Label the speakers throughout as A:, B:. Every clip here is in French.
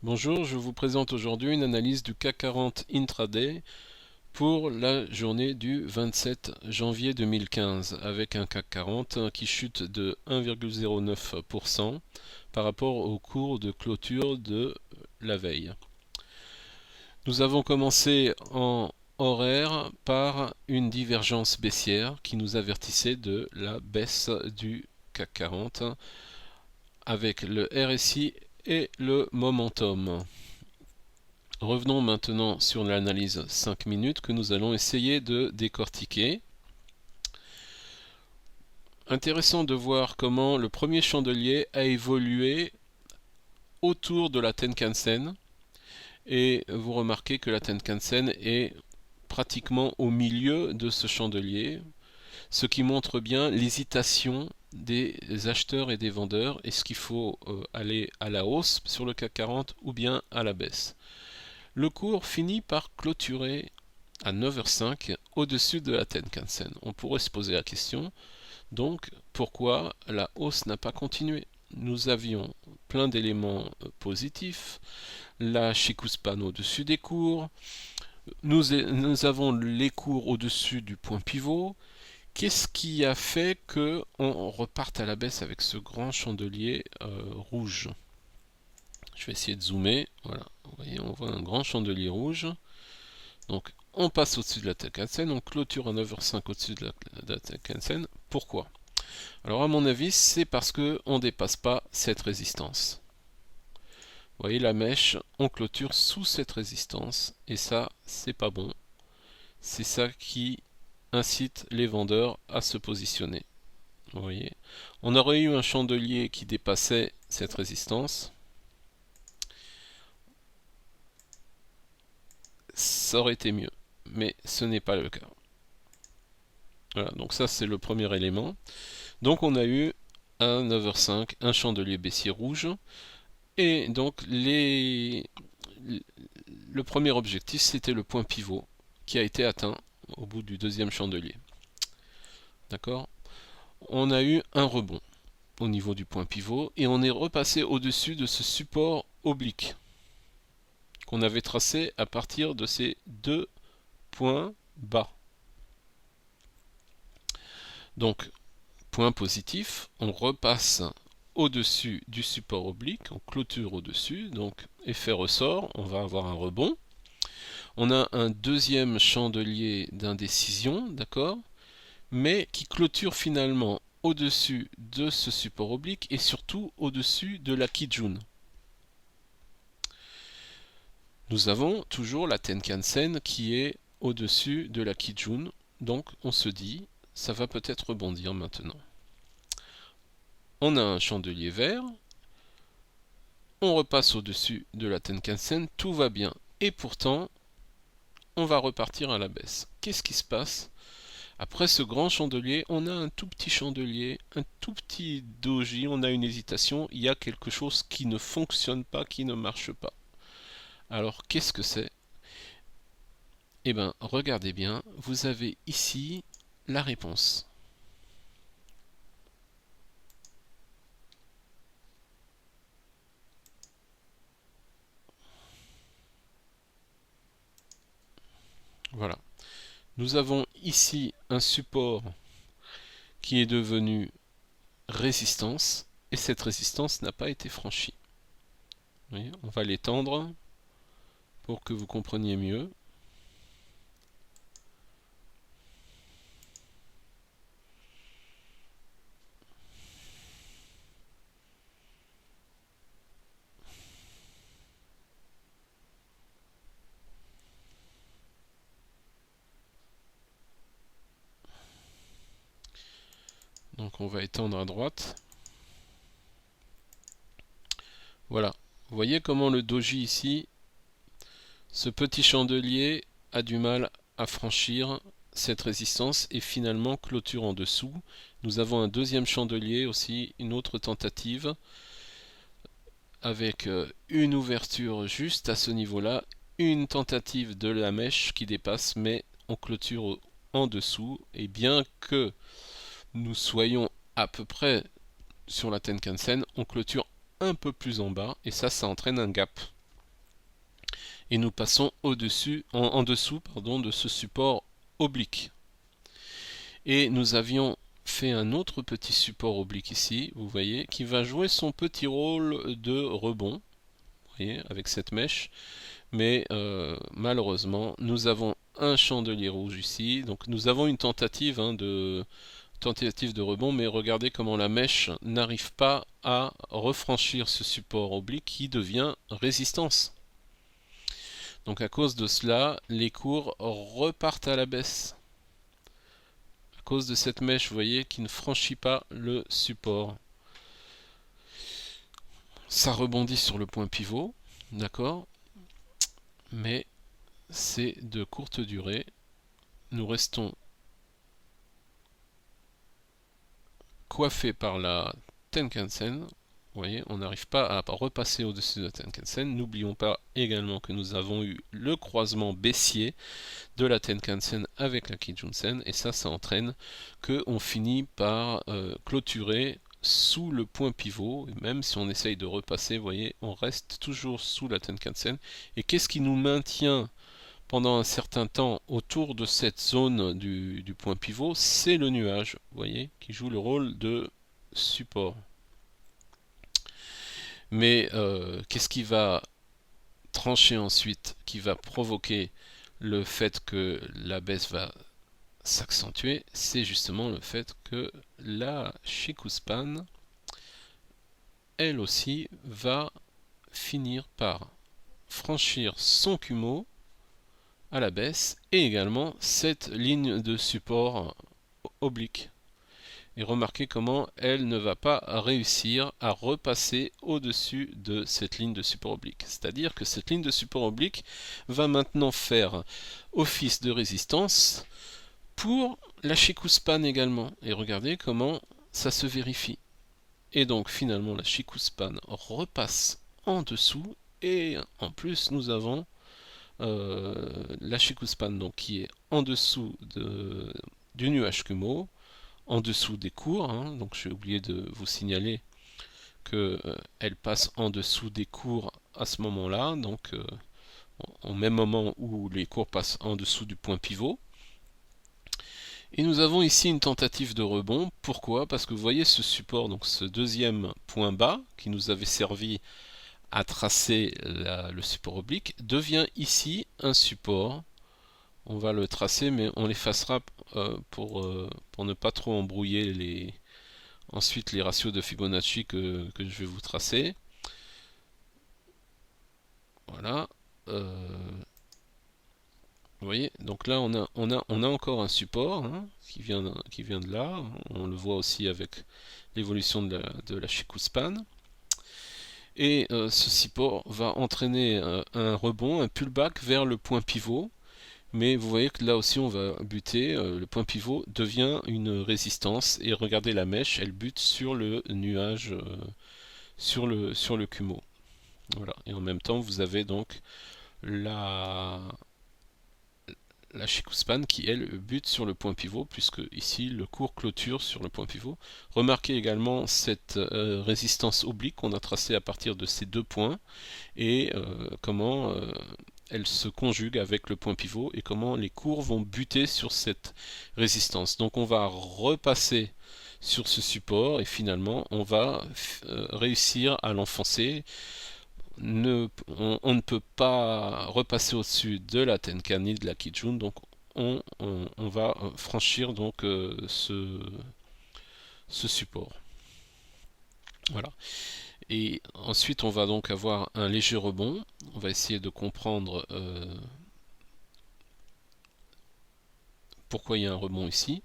A: Bonjour, je vous présente aujourd'hui une analyse du CAC 40 intraday pour la journée du 27 janvier 2015 avec un CAC 40 qui chute de 1,09% par rapport au cours de clôture de la veille. Nous avons commencé en horaire par une divergence baissière qui nous avertissait de la baisse du CAC 40 avec le RSI et le momentum. Revenons maintenant sur l'analyse 5 minutes que nous allons essayer de décortiquer. Intéressant de voir comment le premier chandelier a évolué autour de la Tenkan-sen. Et vous remarquez que la Tenkan-sen est pratiquement au milieu de ce chandelier, ce qui montre bien l'hésitation des acheteurs et des vendeurs. Est-ce qu'il faut aller à la hausse sur le CAC 40 ou bien à la baisse? Le cours finit par clôturer à 9h05 au-dessus de la Tenkan-sen. On pourrait se poser la question, donc pourquoi la hausse n'a pas continué? Nous avions plein d'éléments positifs, la Chikuspan au-dessus des cours, nous avons les cours au-dessus du point pivot. Qu'est-ce qui a fait qu'on reparte à la baisse avec ce grand chandelier rouge? Je vais essayer de zoomer. Voilà, vous voyez, on voit un grand chandelier rouge. Donc, on passe au-dessus de la Tenkan-sen, on clôture à 9h05 au-dessus de la Tenkan-sen. Pourquoi? Alors, à mon avis, c'est parce qu'on ne dépasse pas cette résistance. Vous voyez la mèche, on clôture sous cette résistance, et ça, c'est pas bon. C'est ça qui incite les vendeurs à se positionner. Vous voyez, on aurait eu un chandelier qui dépassait cette résistance. Ça aurait été mieux, mais ce n'est pas le cas. Voilà, donc ça c'est le premier élément. Donc on a eu à 9h05 un chandelier baissier rouge, et donc le premier objectif c'était le point pivot qui a été atteint au bout du deuxième chandelier. D'accord? On a eu un rebond au niveau du point pivot et on est repassé au-dessus de ce support oblique qu'on avait tracé à partir de ces deux points bas. Donc, point positif, on repasse au-dessus du support oblique, on clôture au-dessus, donc effet ressort, on va avoir un rebond. On a un deuxième chandelier d'indécision, d'accord, mais qui clôture finalement au-dessus de ce support oblique et surtout au-dessus de la Kijun. Nous avons toujours la Tenkan-sen qui est au-dessus de la Kijun, donc on se dit, ça va peut-être rebondir maintenant. On a un chandelier vert, on repasse au-dessus de la Tenkan-sen, tout va bien. Et pourtant, on va repartir à la baisse. Qu'est-ce qui se passe? Après ce grand chandelier, on a un tout petit chandelier, un tout petit doji, on a une hésitation, il y a quelque chose qui ne fonctionne pas, qui ne marche pas. Alors, qu'est-ce que c'est? Eh bien, regardez bien, vous avez ici la réponse. Voilà. Nous avons ici un support qui est devenu résistance, et cette résistance n'a pas été franchie. Vous voyez, on va l'étendre pour que vous compreniez mieux. Donc on va étendre à droite. Voilà. Vous voyez comment le doji ici, ce petit chandelier a du mal à franchir cette résistance et finalement clôture en dessous. Nous avons un deuxième chandelier aussi, une autre tentative avec une ouverture juste à ce niveau-là, une tentative de la mèche qui dépasse, mais on clôture en dessous. Et bien que nous soyons à peu près sur la Tenkan-sen, on clôture un peu plus en bas et ça entraîne un gap. et nous passons au-dessus, en dessous, pardon, de ce support oblique. Et nous avions fait un autre petit support oblique ici, vous voyez, qui va jouer son petit rôle de rebond, vous voyez, avec cette mèche. Mais malheureusement, nous avons un chandelier rouge ici, donc nous avons une tentative, tentative de rebond, mais regardez comment la mèche n'arrive pas à refranchir ce support oblique qui devient résistance. Donc à cause de cela, les cours repartent à la baisse. À cause de cette mèche, vous voyez, qui ne franchit pas le support. Ça rebondit sur le point pivot, d'accord, mais c'est de courte durée. Nous restons coiffés par la Tenkan-sen. Vous voyez, on n'arrive pas à repasser au-dessus de la Tenkan-sen. N'oublions pas également que nous avons eu le croisement baissier de la Tenkan-sen avec la Kijun-sen, et ça entraîne qu'on finit par clôturer sous le point pivot, et même si on essaye de repasser, vous voyez, on reste toujours sous la Tenkan-sen. Et qu'est-ce qui nous maintient pendant un certain temps autour de cette zone du point pivot? C'est le nuage, vous voyez, qui joue le rôle de support. Mais qu'est-ce qui va trancher ensuite, qui va provoquer le fait que la baisse va s'accentuer? C'est justement le fait que la Chikuspan, elle aussi, va finir par franchir son Kumo à la baisse et également cette ligne de support oblique. Et remarquez comment elle ne va pas réussir à repasser au-dessus de cette ligne de support oblique. C'est-à-dire que cette ligne de support oblique va maintenant faire office de résistance pour la Chikuspan également. Et regardez comment ça se vérifie. Et donc finalement la Chikuspan repasse en dessous, et en plus nous avons la Chikuspan donc, qui est en dessous du nuage Kumo, en dessous des cours, donc j'ai oublié de vous signaler qu'elle passe en dessous des cours à ce moment-là, donc au même moment où les cours passent en dessous du point pivot. Et nous avons ici une tentative de rebond. Pourquoi? Parce que vous voyez ce support, donc ce deuxième point bas qui nous avait servi à tracer le support oblique, devient ici un support. On va le tracer, mais on l'effacera pour ne pas trop embrouiller ensuite les ratios de Fibonacci que je vais vous tracer. Voilà. Vous voyez, donc là on a encore un support qui vient de là. On le voit aussi avec l'évolution de la Chikuspan. Et ce support va entraîner un rebond, un pullback vers le point pivot. Mais vous voyez que là aussi on va buter, le point pivot devient une résistance, et regardez la mèche, elle bute sur le nuage, sur le Kumo. Voilà. Et en même temps vous avez donc la Chikuspan qui elle bute sur le point pivot, puisque ici le cours clôture sur le point pivot. Remarquez également cette résistance oblique qu'on a tracée à partir de ces deux points, et comment elle se conjugue avec le point pivot, et comment les cours vont buter sur cette résistance. Donc on va repasser sur ce support, et finalement on va réussir à l'enfoncer. On ne peut pas repasser au-dessus de la Tenkan ni de la Kijun, donc on va franchir donc ce support. Voilà. Et ensuite on va donc avoir un léger rebond. On va essayer de comprendre pourquoi il y a un rebond ici.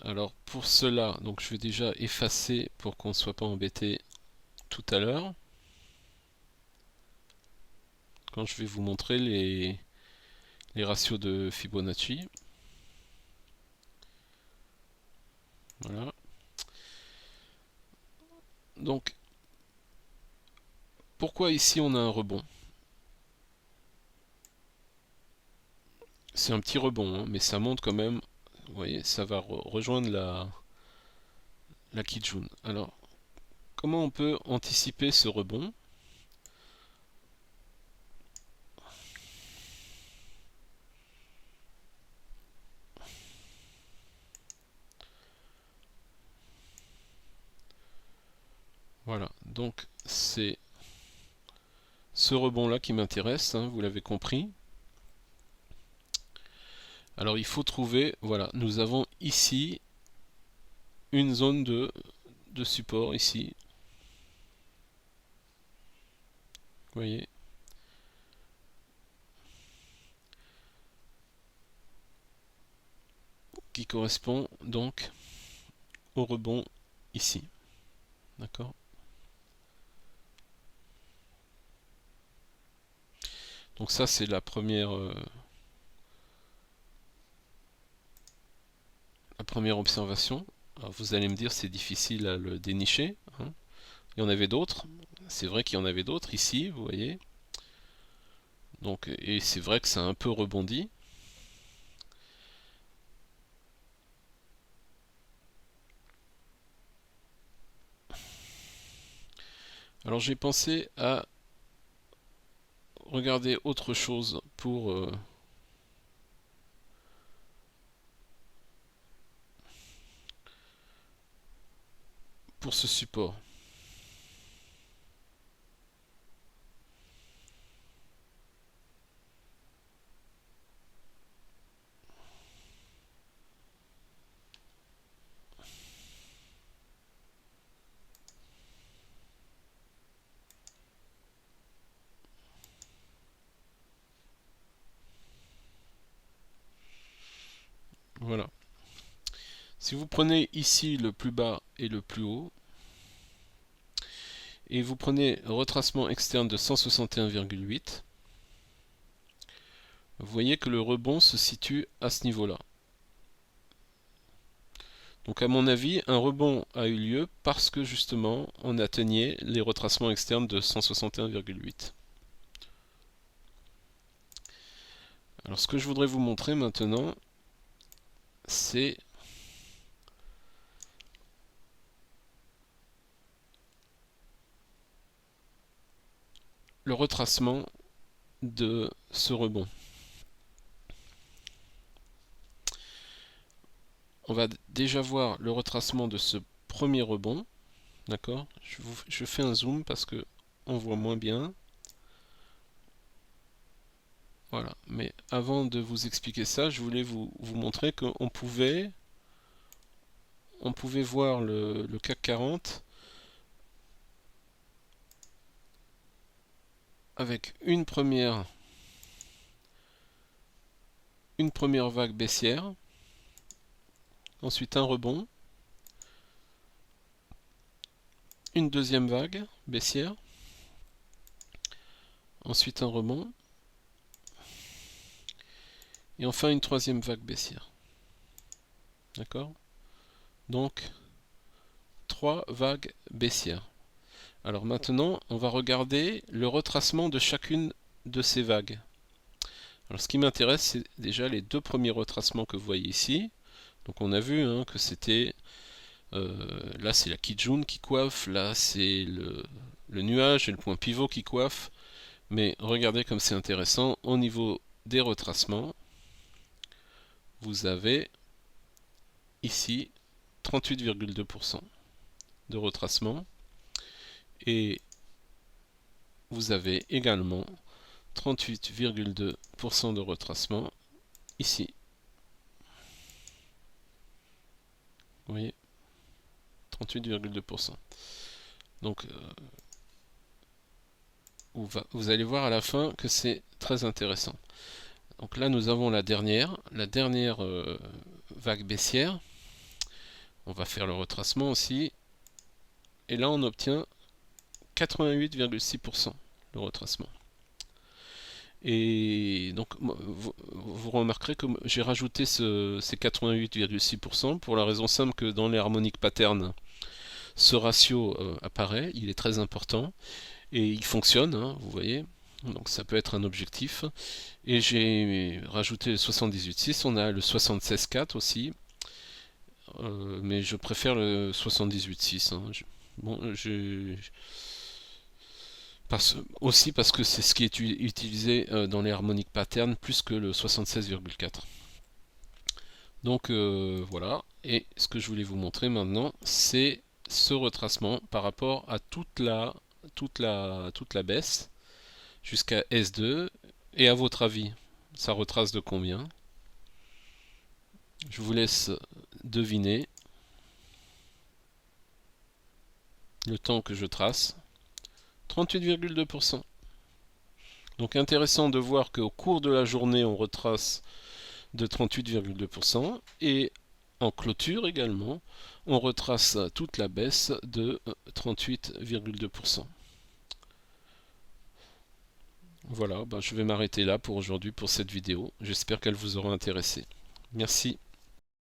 A: Alors pour cela, donc je vais déjà effacer pour qu'on ne soit pas embêté tout à l'heure, quand je vais vous montrer les ratios de Fibonacci. Voilà. Donc, pourquoi ici on a un rebond? C'est un petit rebond, mais ça monte quand même. Vous voyez, ça va rejoindre la Kijun. Alors, comment on peut anticiper ce rebond? Voilà, donc c'est ce rebond là qui m'intéresse, hein, vous l'avez compris. Alors il faut trouver, voilà, nous avons ici une zone de support ici. Vous voyez, qui correspond donc au rebond ici. D'accord? Donc ça c'est la première observation. Alors vous allez me dire c'est difficile à le dénicher, hein. Il y en avait d'autres. C'est vrai qu'il y en avait d'autres ici, vous voyez. Donc, et c'est vrai que ça a un peu rebondi. Alors j'ai pensé à regarder autre chose pour ce support. Voilà. Si vous prenez ici le plus bas et le plus haut, et vous prenez retracement externe de 161,8, vous voyez que le rebond se situe à ce niveau-là. Donc à mon avis, un rebond a eu lieu parce que justement on atteignait les retracements externes de 161,8. Alors ce que je voudrais vous montrer maintenant, c'est le retracement de ce rebond. On va déjà voir le retracement de ce premier rebond. D'accord? Je fais un zoom parce que on voit moins bien. Voilà. Mais avant de vous expliquer ça, je voulais vous montrer qu'on pouvait voir le CAC 40 avec une première vague baissière, ensuite un rebond, une deuxième vague baissière, ensuite un rebond, et enfin une troisième vague baissière. D'accord? Donc, 3 vagues baissières. Alors maintenant, on va regarder le retracement de chacune de ces vagues. Alors ce qui m'intéresse, c'est déjà les deux premiers retracements que vous voyez ici. Donc on a vu hein, que c'était... là c'est la Kijun qui coiffe, là c'est le nuage et le point pivot qui coiffe. Mais regardez comme c'est intéressant, au niveau des retracements, vous avez ici 38,2% de retracement. Et vous avez également 38,2% de retracement ici. Vous voyez 38,2%. Donc vous allez voir à la fin que c'est très intéressant. Donc là nous avons la dernière vague baissière. On va faire le retracement aussi. Et là on obtient 88,6% de retracement. Et donc vous remarquerez que j'ai rajouté ces 88,6% pour la raison simple que dans les harmoniques patterns, ce ratio apparaît, il est très important et il fonctionne, hein, vous voyez. Donc ça peut être un objectif. Et j'ai rajouté le 78,6, on a le 76,4 aussi. Mais je préfère le 78,6. Hein. Bon, aussi parce que c'est ce qui est utilisé dans les harmoniques patterns plus que le 76,4. Donc voilà, et ce que je voulais vous montrer maintenant, c'est ce retracement par rapport à toute la baisse jusqu'à S2. Et à votre avis, ça retrace de combien? Je vous laisse deviner le temps que je trace. 38,2%. Donc intéressant de voir qu'au cours de la journée, on retrace de 38,2% et en clôture également, on retrace toute la baisse de 38,2%. Voilà, je vais m'arrêter là pour aujourd'hui pour cette vidéo. J'espère qu'elle vous aura intéressé. Merci.